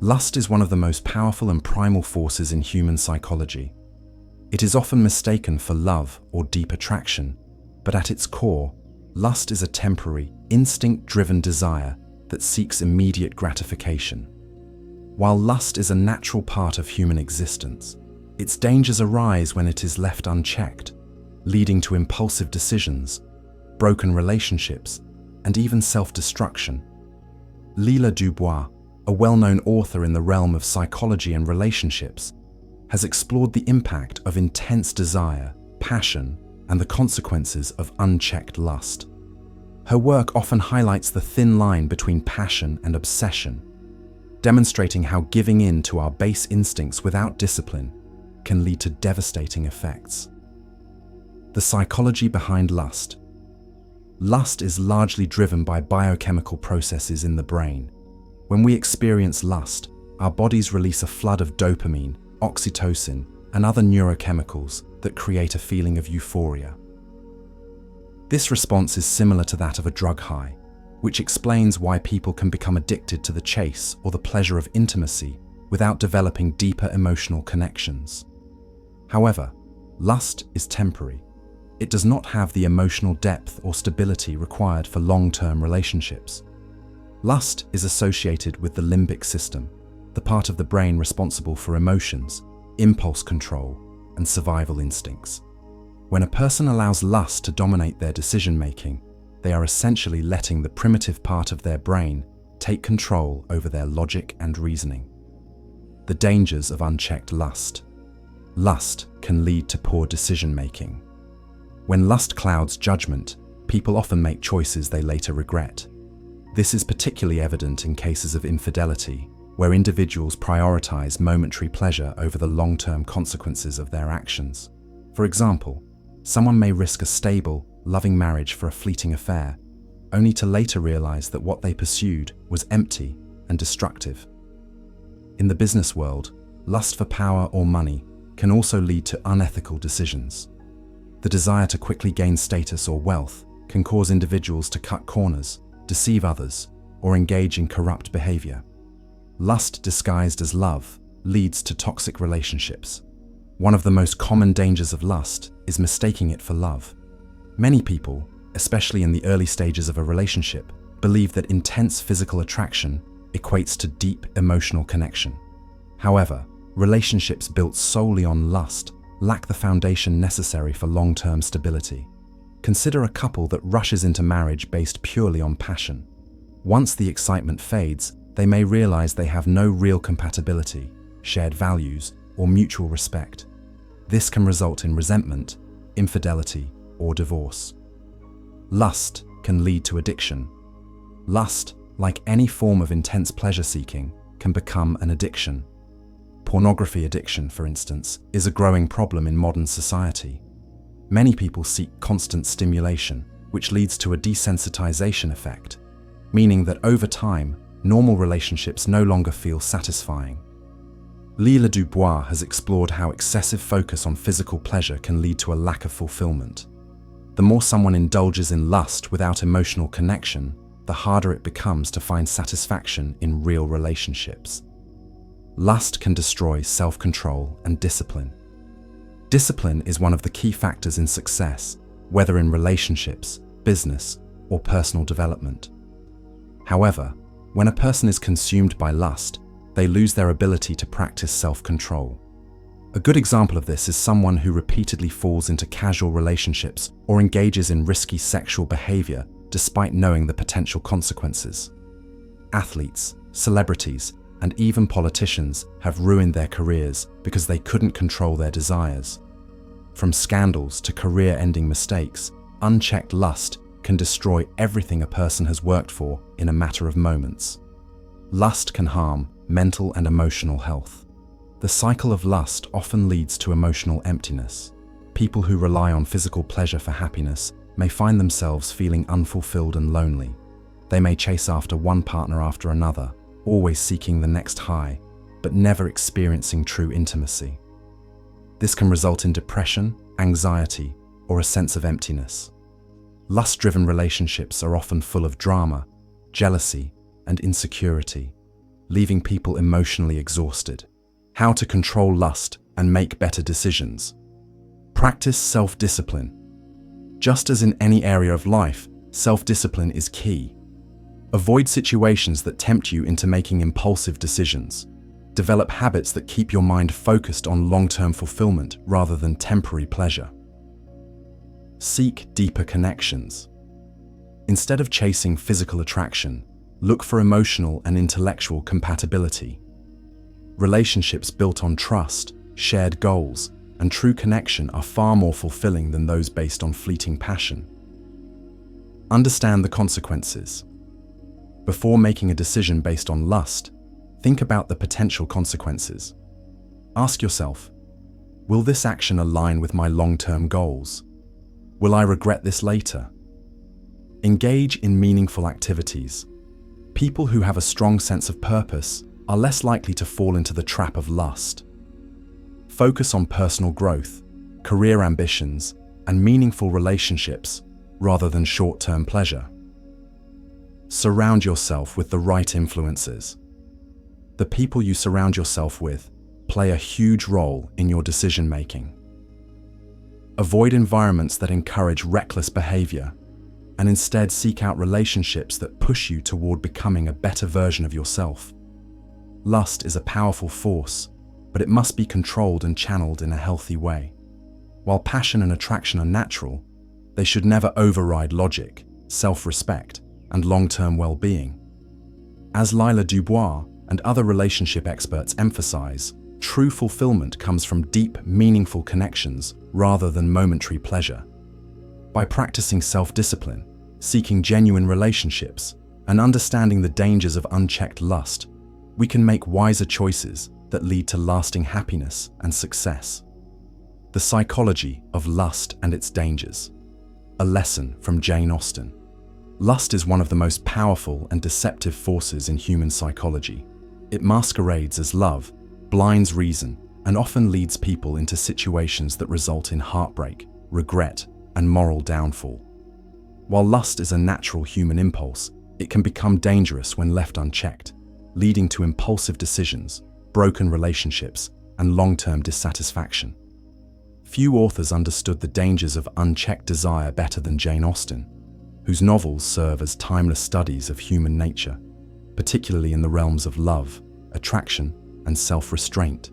Lust is one of the most powerful and primal forces in human psychology. It is often mistaken for love or deep attraction, but at its core, lust is a temporary, instinct-driven desire that seeks immediate gratification. While lust is a natural part of human existence, its dangers arise when it is left unchecked, leading to impulsive decisions, broken relationships, and even self-destruction. Lydia Dubois, a well-known author in the realm of psychology and relationships, has explored the impact of intense desire, passion, and the consequences of unchecked lust. Her work often highlights the thin line between passion and obsession, demonstrating how giving in to our base instincts without discipline can lead to devastating effects. The psychology behind lust. Lust is largely driven by biochemical processes in the brain. When we experience lust, our bodies release a flood of dopamine, oxytocin, and other neurochemicals that create a feeling of euphoria. This response is similar to that of a drug high, which explains why people can become addicted to the chase or the pleasure of intimacy without developing deeper emotional connections. However, lust is temporary. It does not have the emotional depth or stability required for long-term relationships. Lust is associated with the limbic system, the part of the brain responsible for emotions, impulse control, and survival instincts. When a person allows lust to dominate their decision-making, they are essentially letting the primitive part of their brain take control over their logic and reasoning. The dangers of unchecked lust. Lust can lead to poor decision-making. When lust clouds judgment, people often make choices they later regret. This is particularly evident in cases of infidelity, where individuals prioritize momentary pleasure over the long-term consequences of their actions. For example, someone may risk a stable, loving marriage for a fleeting affair, only to later realize that what they pursued was empty and destructive. In the business world, lust for power or money can also lead to unethical decisions. The desire to quickly gain status or wealth can cause individuals to cut corners, deceive others, or engage in corrupt behavior. Lust disguised as love leads to toxic relationships. One of the most common dangers of lust is mistaking it for love. Many people, especially in the early stages of a relationship, believe that intense physical attraction equates to deep emotional connection. However, relationships built solely on lust lack the foundation necessary for long-term stability. Consider a couple that rushes into marriage based purely on passion. Once the excitement fades, they may realize they have no real compatibility, shared values, or mutual respect. This can result in resentment, infidelity, or divorce. Lust can lead to addiction. Lust, like any form of intense pleasure-seeking, can become an addiction. Pornography addiction, for instance, is a growing problem in modern society. Many people seek constant stimulation, which leads to a desensitization effect, meaning that over time, normal relationships no longer feel satisfying. Lydia Dubois has explored how excessive focus on physical pleasure can lead to a lack of fulfillment. The more someone indulges in lust without emotional connection, the harder it becomes to find satisfaction in real relationships. Lust can destroy self-control and discipline. Discipline is one of the key factors in success, whether in relationships, business, or personal development. However, when a person is consumed by lust, they lose their ability to practice self-control. A good example of this is someone who repeatedly falls into casual relationships or engages in risky sexual behavior despite knowing the potential consequences. Athletes, celebrities, and even politicians have ruined their careers because they couldn't control their desires. From scandals to career-ending mistakes, unchecked lust can destroy everything a person has worked for in a matter of moments. Lust can harm mental and emotional health. The cycle of lust often leads to emotional emptiness. People who rely on physical pleasure for happiness may find themselves feeling unfulfilled and lonely. They may chase after one partner after another, always seeking the next high, but never experiencing true intimacy. This can result in depression, anxiety, or a sense of emptiness. Lust-driven relationships are often full of drama, jealousy, and insecurity. leaving people emotionally exhausted. How to control lust and make better decisions. Practice self-discipline. Just as in any area of life, self-discipline is key. Avoid situations that tempt you into making impulsive decisions. Develop habits that keep your mind focused on long-term fulfillment rather than temporary pleasure. Seek deeper connections. Instead of chasing physical attraction, look for emotional and intellectual compatibility. Relationships built on trust, shared goals, and true connection are far more fulfilling than those based on fleeting passion. Understand the consequences. Before making a decision based on lust, think about the potential consequences. Ask yourself, will this action align with my long-term goals? Will I regret this later? Engage in meaningful activities. People who have a strong sense of purpose are less likely to fall into the trap of lust. Focus on personal growth, career ambitions, and meaningful relationships rather than short-term pleasure. Surround yourself with the right influences. The people you surround yourself with play a huge role in your decision-making. Avoid environments that encourage reckless behavior, and instead seek out relationships that push you toward becoming a better version of yourself. Lust is a powerful force, but it must be controlled and channeled in a healthy way. While passion and attraction are natural, they should never override logic, self-respect, and long-term well-being. As Lydia Dubois and other relationship experts emphasize, true fulfillment comes from deep, meaningful connections rather than momentary pleasure. By practicing self-discipline, seeking genuine relationships, and understanding the dangers of unchecked lust, we can make wiser choices that lead to lasting happiness and success. The psychology of lust and its dangers. A lesson from Jane Austen. Lust is one of the most powerful and deceptive forces in human psychology. It masquerades as love, blinds reason, and often leads people into situations that result in heartbreak, regret, and moral downfall. While lust is a natural human impulse, it can become dangerous when left unchecked, leading to impulsive decisions, broken relationships, and long-term dissatisfaction. Few authors understood the dangers of unchecked desire better than Jane Austen, whose novels serve as timeless studies of human nature, particularly in the realms of love, attraction, and self-restraint.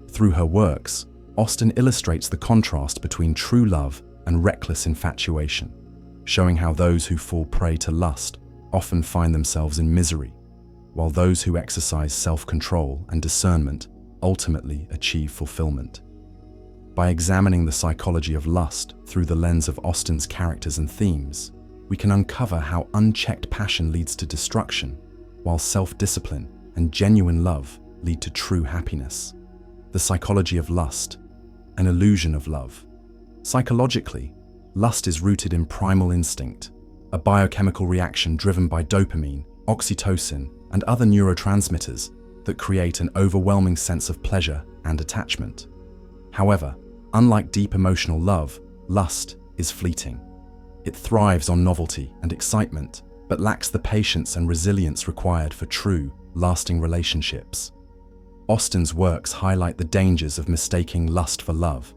Through her works, Austen illustrates the contrast between true love and reckless infatuation, showing how those who fall prey to lust often find themselves in misery, while those who exercise self-control and discernment ultimately achieve fulfillment. By examining the psychology of lust through the lens of Austen's characters and themes, we can uncover how unchecked passion leads to destruction, while self-discipline and genuine love lead to true happiness. The psychology of lust, an illusion of love. Psychologically, lust is rooted in primal instinct, a biochemical reaction driven by dopamine, oxytocin, and other neurotransmitters that create an overwhelming sense of pleasure and attachment. However, unlike deep emotional love, lust is fleeting. It thrives on novelty and excitement, but lacks the patience and resilience required for true, lasting relationships. Austen's works highlight the dangers of mistaking lust for love,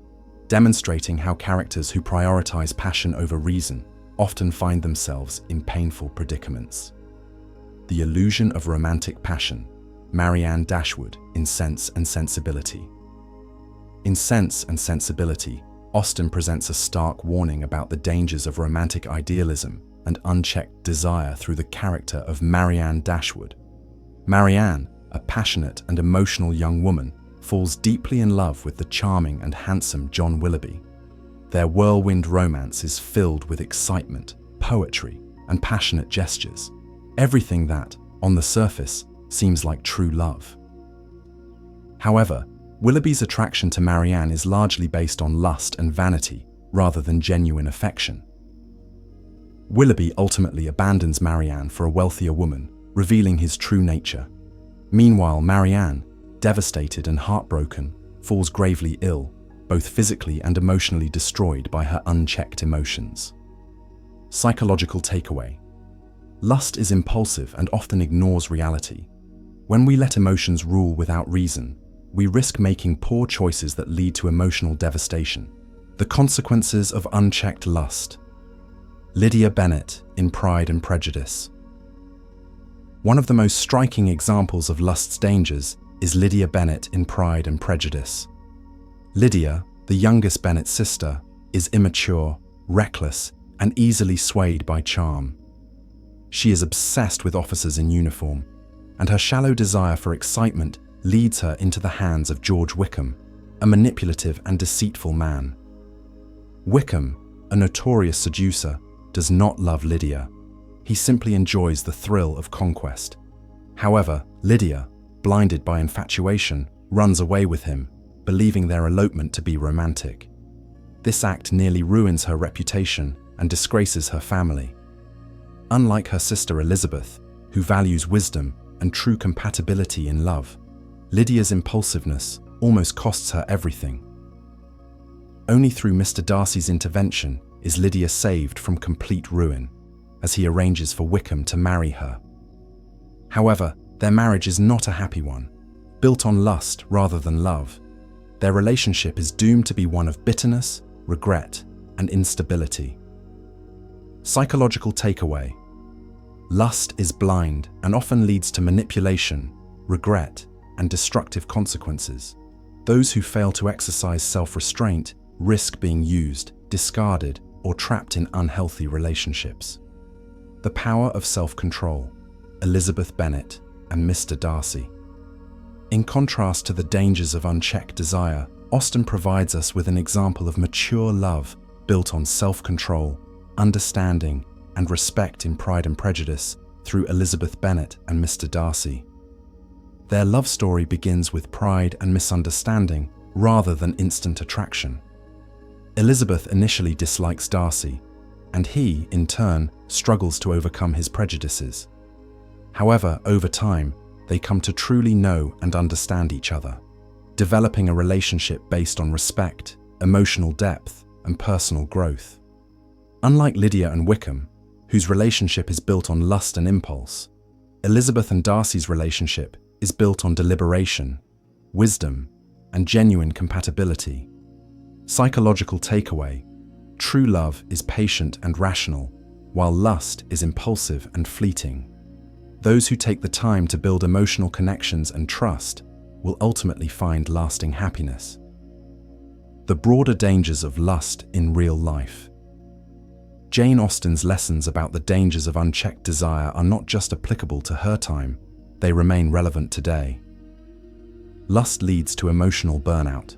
demonstrating how characters who prioritize passion over reason often find themselves in painful predicaments. The illusion of romantic passion. Marianne Dashwood in Sense and Sensibility. In Sense and Sensibility, Austen presents a stark warning about the dangers of romantic idealism and unchecked desire through the character of Marianne Dashwood. Marianne, a passionate and emotional young woman, falls deeply in love with the charming and handsome John Willoughby. Their whirlwind romance is filled with excitement, poetry, and passionate gestures, everything that, on the surface, seems like true love. However, Willoughby's attraction to Marianne is largely based on lust and vanity rather than genuine affection. Willoughby ultimately abandons Marianne for a wealthier woman, revealing his true nature. Meanwhile, Marianne, devastated and heartbroken, falls gravely ill, both physically and emotionally destroyed by her unchecked emotions. Psychological takeaway. Lust is impulsive and often ignores reality. When we let emotions rule without reason, we risk making poor choices that lead to emotional devastation. The consequences of unchecked lust. Lydia Bennet in Pride and Prejudice. One of the most striking examples of lust's dangers is Lydia Bennet in Pride and Prejudice. Lydia, the youngest Bennet sister, is immature, reckless, and easily swayed by charm. She is obsessed with officers in uniform, and her shallow desire for excitement leads her into the hands of George Wickham, a manipulative and deceitful man. Wickham, a notorious seducer, does not love Lydia. He simply enjoys the thrill of conquest. However, Lydia, blinded by infatuation, runs away with him, believing their elopement to be romantic. This act nearly ruins her reputation and disgraces her family. Unlike her sister Elizabeth, who values wisdom and true compatibility in love, Lydia's impulsiveness almost costs her everything. Only through Mr. Darcy's intervention is Lydia saved from complete ruin, as he arranges for Wickham to marry her. However, their marriage is not a happy one. Built on lust rather than love, their relationship is doomed to be one of bitterness, regret, and instability. Psychological takeaway. Lust is blind and often leads to manipulation, regret, and destructive consequences. Those who fail to exercise self-restraint risk being used, discarded, or trapped in unhealthy relationships. The power of self-control. Elizabeth Bennet and Mr. Darcy. In contrast to the dangers of unchecked desire, Austen provides us with an example of mature love built on self-control, understanding, and respect in Pride and Prejudice through Elizabeth Bennet and Mr. Darcy. Their love story begins with pride and misunderstanding rather than instant attraction. Elizabeth initially dislikes Darcy, and he, in turn, struggles to overcome his prejudices. However, over time, they come to truly know and understand each other, developing a relationship based on respect, emotional depth, and personal growth. Unlike Lydia and Wickham, whose relationship is built on lust and impulse, Elizabeth and Darcy's relationship is built on deliberation, wisdom, and genuine compatibility. Psychological takeaway. True love is patient and rational, while lust is impulsive and fleeting. Those who take the time to build emotional connections and trust will ultimately find lasting happiness. The broader dangers of lust in real life. Jane Austen's lessons about the dangers of unchecked desire are not just applicable to her time, they remain relevant today. Lust leads to emotional burnout.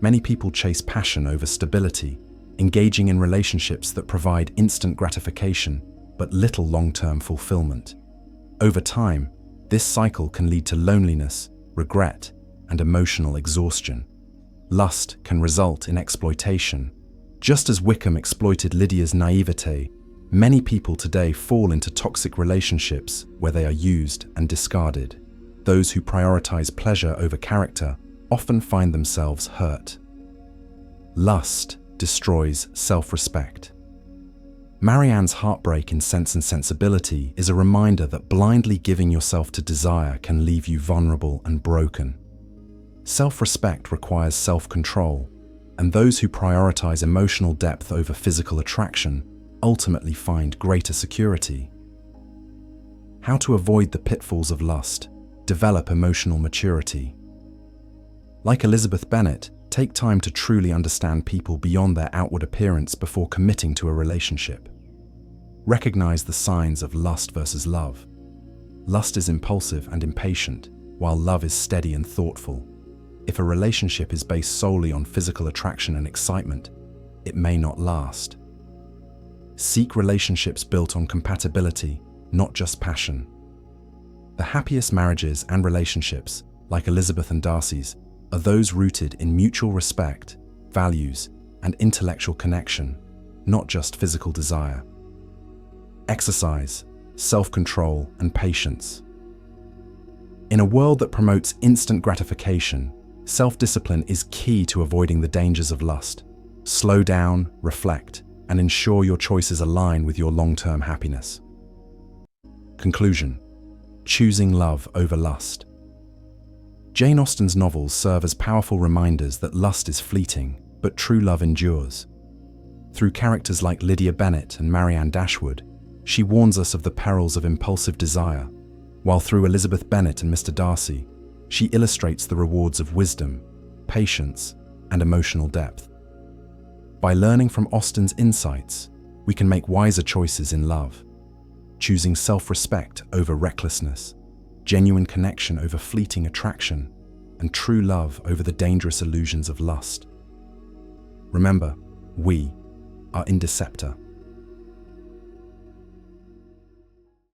Many people chase passion over stability, engaging in relationships that provide instant gratification but little long-term fulfillment. Over time, this cycle can lead to loneliness, regret, and emotional exhaustion. Lust can result in exploitation. Just as Wickham exploited Lydia's naivete, many people today fall into toxic relationships where they are used and discarded. Those who prioritize pleasure over character often find themselves hurt. Lust destroys self-respect. Marianne's heartbreak in Sense and Sensibility is a reminder that blindly giving yourself to desire can leave you vulnerable and broken. Self-respect requires self-control, and those who prioritize emotional depth over physical attraction ultimately find greater security. How to avoid the pitfalls of lust. Develop emotional maturity. Like Elizabeth Bennet, take time to truly understand people beyond their outward appearance before committing to a relationship. Recognize the signs of lust versus love. Lust is impulsive and impatient, while love is steady and thoughtful. If a relationship is based solely on physical attraction and excitement, it may not last. Seek relationships built on compatibility, not just passion. The happiest marriages and relationships, like Elizabeth and Darcy's, are those rooted in mutual respect, values, and intellectual connection, not just physical desire. Exercise, self-control, and patience. In a world that promotes instant gratification, self-discipline is key to avoiding the dangers of lust. Slow down, reflect, and ensure your choices align with your long-term happiness. Conclusion. choosing love over lust. Jane Austen's novels serve as powerful reminders that lust is fleeting, but true love endures. Through characters like Lydia Bennet and Marianne Dashwood, she warns us of the perils of impulsive desire, while through Elizabeth Bennet and Mr. Darcy, she illustrates the rewards of wisdom, patience, and emotional depth. By learning from Austen's insights, we can make wiser choices in love, choosing self-respect over recklessness, genuine connection over fleeting attraction, and true love over the dangerous illusions of lust. Remember, we are Indeceptor.